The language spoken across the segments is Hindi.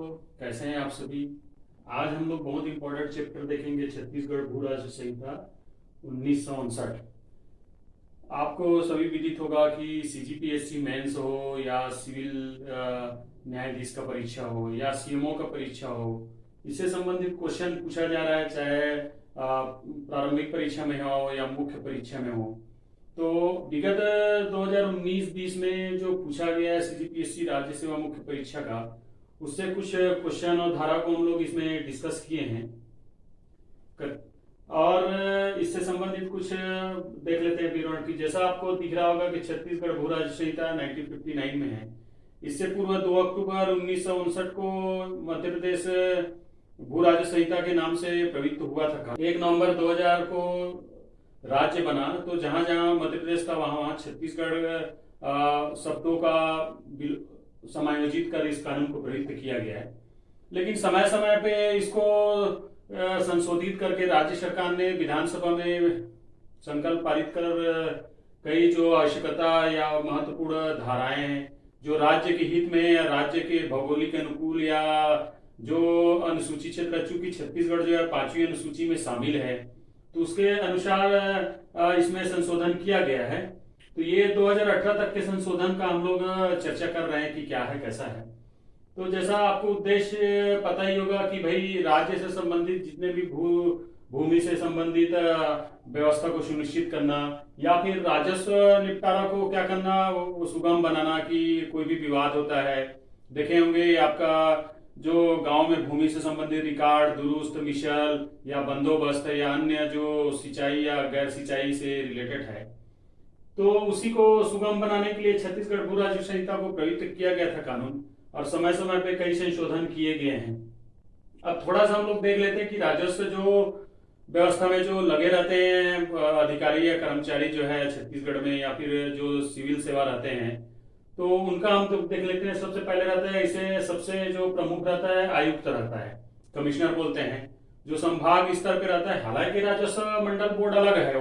कैसे हैं आप सभी। आज हम लोग बहुत इंपॉर्टेंट चैप्टर देखेंगे, छत्तीसगढ़ भू राज्य संहिता 1959। आपको सभी विदित होगा कि सीजीपीएससी मेंस हो या सिविल न्यायाधीश का परीक्षा हो या सीएमओ का परीक्षा हो, इससे संबंधित क्वेश्चन पूछा जा रहा है, चाहे प्रारंभिक परीक्षा में हो या मुख्य परीक्षा में हो। तो विगत 2019-20 में जो पूछा गया है सीजीपीएससी राज्य सेवा मुख्य परीक्षा का, उससे कुछ क्वेश्चन और धारा को हम लोग इसमें डिस्कस किए हैं और इससे संबंधित कुछ देख लेते हैं विवरण की। जैसा आपको दिख रहा होगा कि छत्तीसगढ़ भू राज्य संहिता 1959 में है। इससे पूर्व 2 अक्टूबर 1959 को मध्य प्रदेश भू राज्य संहिता के नाम से प्रवृत्त हुआ था। 1 नवंबर 2000 को राज्य बना, तो जहां जहां मध्य प्रदेश था वहां वहां छत्तीसगढ़ शब्दों का समायोजित कर इस कानून को प्रवृत्त किया गया है। लेकिन समय समय पे इसको संशोधित करके राज्य सरकार ने विधानसभा में संकल्प पारित कर कई जो आवश्यकता या महत्वपूर्ण धाराएं हैं जो राज्य के हित में या राज्य के भौगोलिक अनुकूल या जो अनुसूचित क्षेत्र, चूंकि छत्तीसगढ़ जो है 5वीं अनुसूची में शामिल है, तो उसके अनुसार इसमें संशोधन किया गया है। तो ये 2018 तक के संशोधन का हम लोग चर्चा कर रहे हैं कि क्या है कैसा है। तो जैसा आपको उद्देश्य पता ही होगा कि भाई राज्य से संबंधित जितने भी भूमि से संबंधित व्यवस्था को सुनिश्चित करना या फिर राजस्व निपटारा को क्या करना, वो सुगम बनाना कि कोई भी विवाद होता है। देखे होंगे आपका जो गांव में भूमि से संबंधित रिकॉर्ड दुरुस्त, मिशल या बंदोबस्त या अन्य जो सिंचाई या गैर सिंचाई से रिलेटेड है, तो उसी को सुगम बनाने के लिए छत्तीसगढ़ भू राज्य संहिता को प्रवृत्त किया गया था कानून, और समय समय पे कई संशोधन किए गए हैं। अब थोड़ा सा हम लोग देख लेते हैं कि राजस्व जो व्यवस्था में जो लगे रहते हैं अधिकारी या कर्मचारी जो है छत्तीसगढ़ में, या फिर जो सिविल सेवा रहते हैं, तो उनका हम तो देख लेते हैं। सबसे पहले रहता है, इसे सबसे जो प्रमुख रहता है आयुक्त रहता है, कमिश्नर बोलते हैं, जो संभाग स्तर पे रहता है। हालांकि राजस्व मंडल बोर्ड अलग है,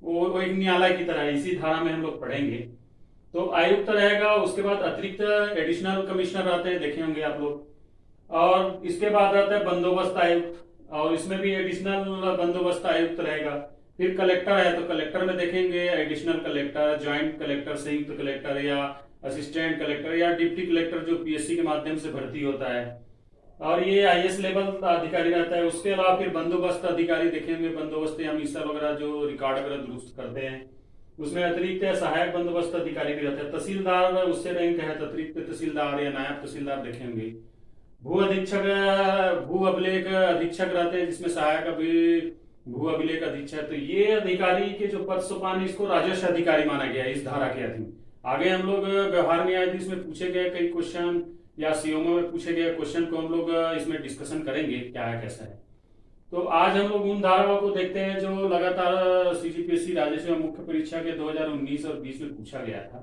वो एक न्यायालय की तरह है, इसी धारा में हम लोग पढ़ेंगे। तो आयुक्त रहेगा, उसके बाद अतिरिक्त एडिशनल कमिश्नर रहते हैं, देखे होंगे आप लोग, और इसके बाद रहता है बंदोबस्त आयुक्त, और इसमें भी एडिशनल बंदोबस्त आयुक्त रहेगा। फिर कलेक्टर है, तो कलेक्टर में देखेंगे एडिशनल कलेक्टर, ज्वाइंट कलेक्टर, संयुक्त कलेक्टर या असिस्टेंट कलेक्टर या डिप्टी कलेक्टर जो पीएससी के माध्यम से भर्ती होता है, और ये आईएएस लेवल अधिकारी रहता है। उसके अलावा फिर बंदोबस्त अधिकारी देखेंगे, बंदोबस्त या मिसल वगैरह जो रिकॉर्ड वगैरह दुरुस्त करते हैं। उसमें अतिरिक्त सहायक बंदोबस्त अधिकारी भी रहते हैं। तहसीलदार उससे रैंक है, अतिरिक्त तहसीलदार या नायब तहसीलदार देखेंगे। भू अधीक्षक, भू अभिलेख अधीक्षक रहते हैं, जिसमें सहायक भू अभिलेख अधीक्षक। तो ये अधिकारी के जो पद सोपान, इसको राजस्व अधिकारी माना गया है इस धारा के अधीन। आगे हम लोग व्यवहार न्यायाधीश में पूछे गए कई क्वेश्चन या सीओमओ में पूछे गए क्वेश्चन को हम लोग इसमें डिस्कशन करेंगे क्या है कैसा है। तो आज हम लोग उन धाराओं को देखते हैं जो लगातार सीजीपीएससी राज्य सेवा मुख्य परीक्षा के 2019 और 20 में पूछा गया था।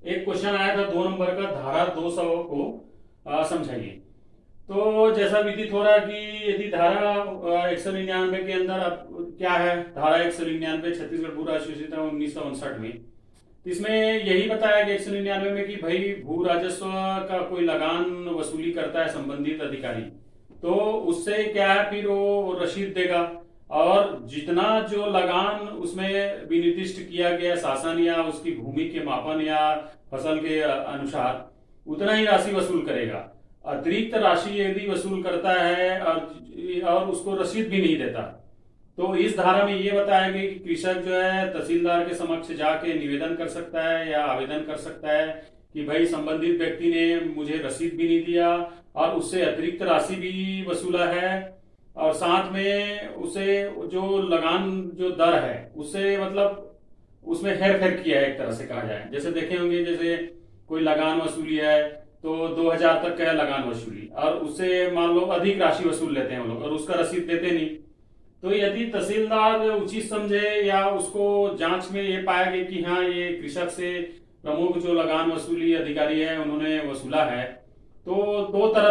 एक क्वेश्चन आया था 2 नंबर का, धारा 200 को समझाइए। तो जैसा विदित हो रहा है कि यदि धारा 199 के अंदर क्या है, धारा 199 छत्तीसगढ़ भू राज्य संहिता 1959 में, इसमें यही बताया गया 199 में कि भाई भू राजस्व का कोई लगान वसूली करता है संबंधित अधिकारी, तो उससे क्या है फिर वो रसीद देगा, और जितना जो लगान उसमें विनिर्दिष्ट किया गया शासन या उसकी भूमि के मापन या फसल के अनुसार उतना ही राशि वसूल करेगा। अतिरिक्त राशि यदि वसूल करता है और उसको रसीद भी नहीं देता, तो इस धारा में ये बताया गया कि कृषक जो है तहसीलदार के समक्ष जाके निवेदन कर सकता है या आवेदन कर सकता है कि भाई संबंधित व्यक्ति ने मुझे रसीद भी नहीं दिया और उससे अतिरिक्त राशि भी वसूला है, और साथ में उसे जो लगान जो दर है उससे मतलब उसमें हेर फेर किया है, एक तरह से कहा जाए। जैसे देखे होंगे, जैसे कोई लगान वसूली है तो 2000 तक का है लगान वसूली, और उससे मान लो अधिक राशि वसूल लेते हैं वो लोग और उसका रसीद देते नहीं। तो यदि तहसीलदार उचित समझे या उसको जांच में ये पाया गया कि हाँ ये कृषक से प्रमुख जो लगान वसूली अधिकारी है उन्होंने वसूला है, तो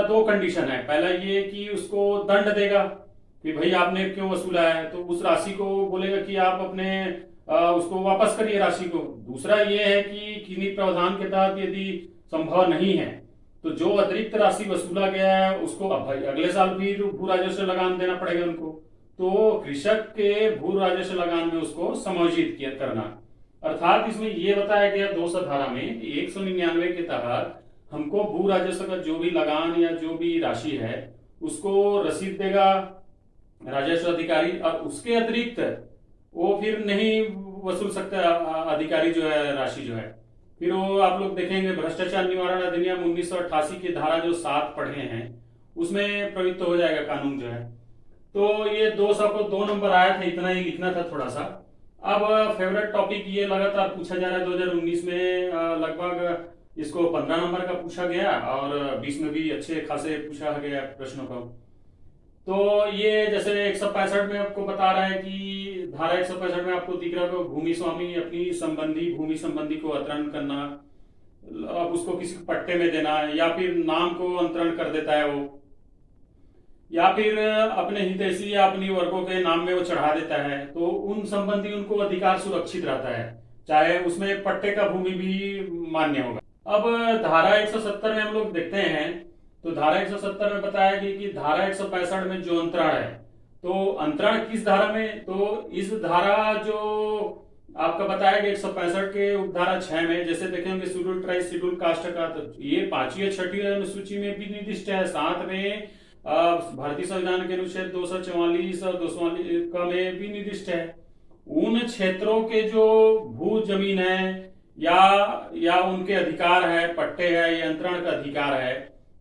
दो कंडीशन है। पहला ये कि उसको दंड देगा कि भाई आपने क्यों वसूला है, तो उस राशि को बोलेगा कि आप अपने उसको वापस करिए राशि को। दूसरा ये है कि किन्हीं प्रावधान के तहत यदि संभव नहीं है तो जो अतिरिक्त राशि वसूला गया है उसको अब भाई अगले साल फिर भू राजस्व लगान देना पड़ेगा उनको। तो कृषक के भू राजस्व लगान में उसको समायोजित किया करना, अर्थात इसमें यह बताया गया 200 धारा में 199 के तहत हमको भू राजस्व का जो भी लगान या जो भी राशि है उसको रसीद देगा राजस्व अधिकारी, और उसके अतिरिक्त वो फिर नहीं वसूल सकता अधिकारी जो है राशि जो है। फिर वो आप लोग देखेंगे भ्रष्टाचार निवारण अधिनियम 1988 की धारा जो 7 पढ़े हैं उसमें प्रवृत्त हो जाएगा कानून जो है। तो ये 200 को 2 नंबर आया था, इतना ही लिखना था थोड़ा सा। अब फेवरेट टॉपिक ये लगातार पूछा जा रहा है 2019 में, लगभग इसको 15 नंबर का पूछा गया और 20 में भी अच्छे खासे पूछा गया प्रश्नों को। तो ये जैसे 165 में आपको बता रहा है कि धारा 165 में आपको दिख रहा है भूमि स्वामी अपनी भूमि संबंधी को अंतरण करना, अब उसको किसी पट्टे में देना या फिर नाम को अंतरण कर देता है वो, या फिर अपने हितैषी या अपनी वर्गों के नाम में वो चढ़ा देता है, तो उन संबंधी उनको अधिकार सुरक्षित रहता है, चाहे उसमें पट्टे का भूमि भी मान्य होगा। अब धारा 170 में हम लोग देखते हैं, तो धारा 170 में बताया गया कि धारा 165 में जो अंतरण है, तो अंतरण किस धारा में, तो इस धारा जो आपका बताया गया 165 के उपधारा 6 में, जैसे देखेंगे शेड्यूल ट्राइब शेड्यूल कास्ट का, तो ये 5वीं और 6वीं अनुसूची में भी निर्दिष्ट है। साथ में भारतीय संविधान के अनुच्छेद 244 और 244 का में भी निर्दिष्ट है। उन क्षेत्रों के जो भू जमीन है या उनके अधिकार है, पट्टे है या अंतरण का अधिकार है,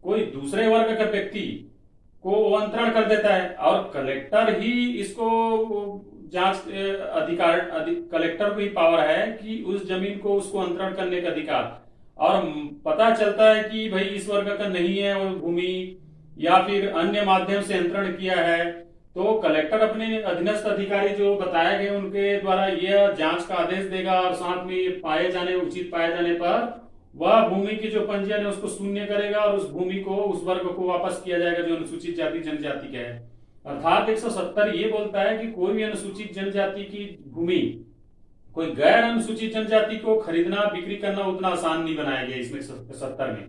कोई दूसरे वर्ग का व्यक्ति को अंतरण कर देता है और कलेक्टर ही इसको जांच अधिकार कलेक्टर को ही पावर है कि उस जमीन को उसको अंतरण करने का अधिकार, और पता चलता है कि भाई इस वर्ग का नहीं है वो भूमि या फिर अन्य माध्यम से अंतरण किया है, तो कलेक्टर अपने अधीनस्थ अधिकारी जो बताए गए उनके द्वारा यह जांच का आदेश देगा और साथ में उचित पाए जाने पर वह भूमि की जो पंजीयन है उसको शून्य करेगा और उस भूमि को उस वर्ग को वापस किया जाएगा जो अनुसूचित जाति जनजाति का है। अर्थात 170 ये बोलता है कि कोई भी अनुसूचित जनजाति की भूमि कोई गैर अनुसूचित जनजाति को खरीदना बिक्री करना उतना आसान नहीं बनाया गया इसमें 170 में।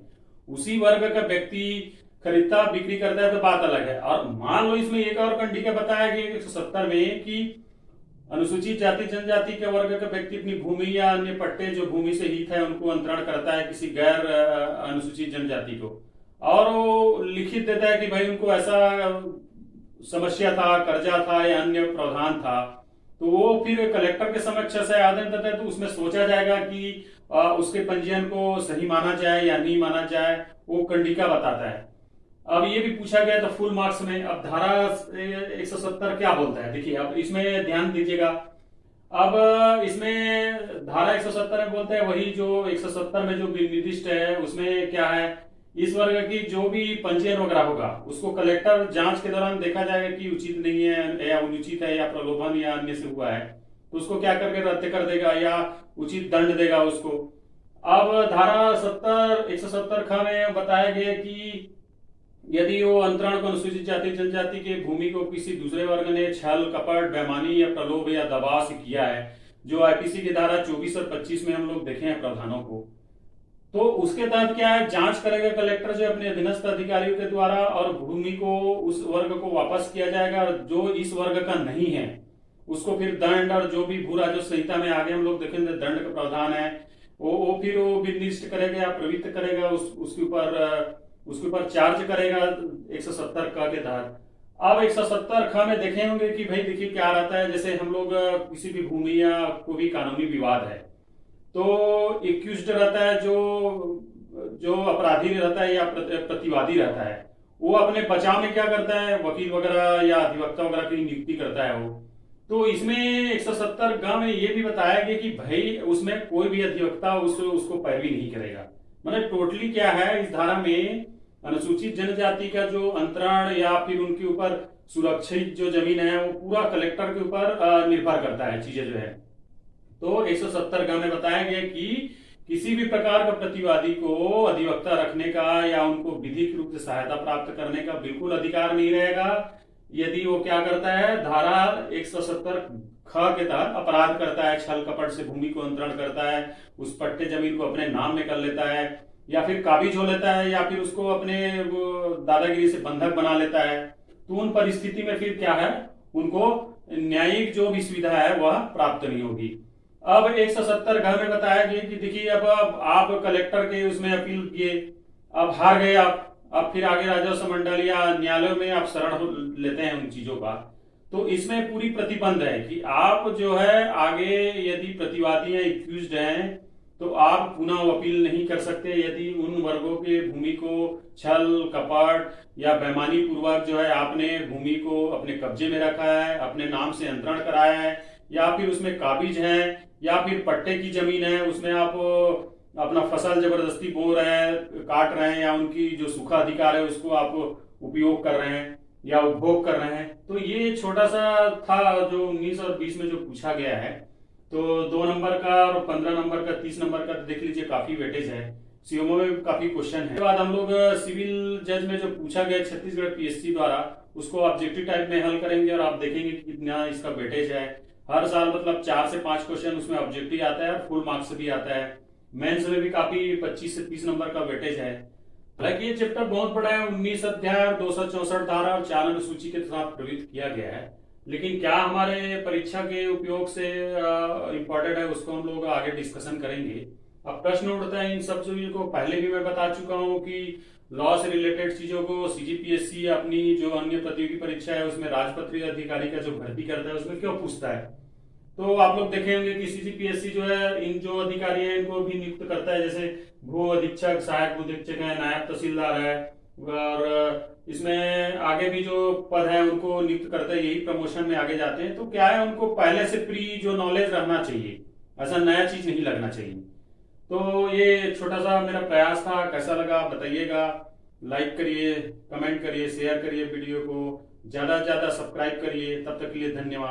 उसी वर्ग का व्यक्ति खरीदता बिक्री करता है तो बात अलग है। और मान लो इसमें एक और कंडी का बताया गया 170 में कि अनुसूचित जाति जनजाति के वर्ग का व्यक्ति अपनी भूमि या अन्य पट्टे जो भूमि से हित है उनको अंतरण करता है किसी गैर अनुसूचित जनजाति को, और वो लिखित देता है कि भाई उनको ऐसा समस्या था, कर्जा था या अन्य प्रावधान था, तो वो फिर कलेक्टर के समक्ष से आवेदन देता है, तो उसमें सोचा जाएगा कि उसके पंजीयन को सही माना जाए या नहीं माना जाए, वो कंडिका बताता है। अब ये भी पूछा गया था फुल मार्क्स में। अब धारा 170 क्या बोलता है, देखिए अब इसमें ध्यान दीजिएगा। अब इसमें धारा 170 में बोलते हैं वही जो 170 में जो निर्दिष्ट है उसमें क्या है, इस वर्ग की जो भी पंजीयन वगैरह होगा उसको कलेक्टर जांच के दौरान देखा जाएगा कि उचित नहीं है या अनुचित है या प्रलोभन या अन्य से हुआ है, तो उसको क्या करके रद्द कर देगा या उचित दंड देगा उसको। अब धारा 170 ख में बताया गया कि यदि वो अंतरण को अनुसूचित जाति जनजाति के भूमि को किसी दूसरे वर्ग ने छल कपट बेईमानी या प्रलोभ या दबाव से किया है, जो आईपीसी की धारा 24 और 25 में हम लोग देखे हैं प्रावधानों को, तो उसके तहत क्या है, जांच करेगा कलेक्टर जो अपने अधीनस्थ अधिकारियों के द्वारा और भूमि को उस वर्ग को वापस किया जाएगा, और जो इस वर्ग का नहीं है उसको फिर दंड, और जो भी भू राजस्व संहिता में आगे हम लोग देखेंगे दंड का प्रावधान है वो फिर वो निर्दिष्ट करेगा या प्रवृत्त करेगा, उसके ऊपर चार्ज करेगा 170 क के तहत। अब 170 ख में देखे होंगे कि भाई देखिए क्या रहता है, जैसे हम लोग किसी भी भूमि या कोई भी कानूनी विवाद है तो एक्यूज्ड रहता है, जो अपराधी रहता है या प्रतिवादी रहता है, वो अपने बचाव में क्या करता है, वकील वगैरह या अधिवक्ता वगैरह की नियुक्ति करता है वो। तो इसमें 170 ग में ये भी बताया गया कि भाई उसमें कोई भी अधिवक्ता उसको पैरवी नहीं करेगा। मतलब टोटली क्या है, इस धारा में अनुसूचित जनजाति का जो अंतरण या फिर उनके ऊपर सुरक्षित जो जमीन है वो पूरा कलेक्टर के ऊपर निर्भर करता है चीजें जो है। तो 170 ग में बताया गया कि किसी भी प्रकार का प्रतिवादी को अधिवक्ता रखने का या उनको विधिक रूप से सहायता प्राप्त करने का बिल्कुल अधिकार नहीं रहेगा यदि वो क्या करता है, धारा 170 ख के तहत अपराध करता है, छल कपट से भूमि को अंतरण करता है, उस पट्टे जमीन को अपने नाम में कर लेता है या फिर काबिज हो लेता है, या फिर उसको अपने दादागिरी से बंधक बना लेता है, तो उन परिस्थिति में फिर क्या है, उनको न्यायिक जो भी सुविधा है वह प्राप्त नहीं होगी। अब 170 घ में बताया गया कि देखिए अब आप कलेक्टर के उसमें अपील किए, अब हार गए आप, अब फिर आगे राजस्व मंडल या न्यायालय में आप शरण लेते हैं उन चीजों का, तो इसमें पूरी प्रतिबंध है कि आप जो है आगे यदि प्रतिवादी या एक्यूज्ड हैं तो आप पुनः अपील नहीं कर सकते यदि उन वर्गों के भूमि को छल कपट या बेईमानी पूर्वक जो है आपने भूमि को अपने कब्जे में रखा है, अपने नाम से अंतरण कराया है, या फिर उसमें काबिज है, या फिर पट्टे की जमीन है उसमें आप अपना फसल जबरदस्ती बो रहे हैं, काट रहे हैं, या उनकी जो सूखा अधिकार है उसको आप उपयोग कर रहे हैं या उपभोग कर रहे हैं। तो ये छोटा सा था जो 19 और 20 में जो पूछा गया है। तो 2 नंबर का और 15 नंबर का 30 नंबर का देख लीजिए, काफी वेटेज है, सीओमओ में काफी क्वेश्चन है। उसके बाद हम लोग सिविल जज में जो पूछा गया छत्तीसगढ़ पीएससी द्वारा, उसको ऑब्जेक्टिव टाइप में हल करेंगे और आप देखेंगे कि कितना इसका वेटेज है। हर साल मतलब 4 से 5 क्वेश्चन उसमें ऑब्जेक्टिव आता है और फुल मार्क्स भी आता है। मेंस में भी काफी 25 से 30 नंबर का वेटेज है। हालांकि ये चैप्टर बहुत बड़ा है, 19 अध्याय और 264 धारा और 4 अनुसूची के साथ प्रवृत्त किया गया है, लेकिन क्या हमारे परीक्षा के उपयोग से इम्पोर्टेंट है उसको हम लोग आगे डिस्कशन करेंगे। अब प्रश्न उठता है इन सब चीजों को, पहले भी मैं बता चुका हूँ कि लॉ से रिलेटेड चीजों को सीजीपीएससी अपनी जो अन्य प्रतियोगी परीक्षा है उसमें राजपत्रित अधिकारी का जो भर्ती करता है उसमें क्यों पूछता है। तो आप लोग देखेंगे कि सीजीपीएससी जो है इन जो अधिकारी है इनको भी नियुक्त करता है, जैसे भू अधीक्षक, सहायक भू अधीक्षक है, नायब तहसीलदार है, और इसमें आगे भी जो पद है उनको नियुक्त करता है, यही प्रमोशन में आगे जाते हैं। तो क्या है, उनको पहले से प्री जो नॉलेज रहना चाहिए, ऐसा नया चीज नहीं लगना चाहिए। तो ये छोटा सा मेरा प्रयास था, कैसा लगा बताइएगा। लाइक करिए, कमेंट करिए, शेयर करिए वीडियो को, ज्यादा से ज्यादा सब्सक्राइब करिए। तब तक के लिए धन्यवाद।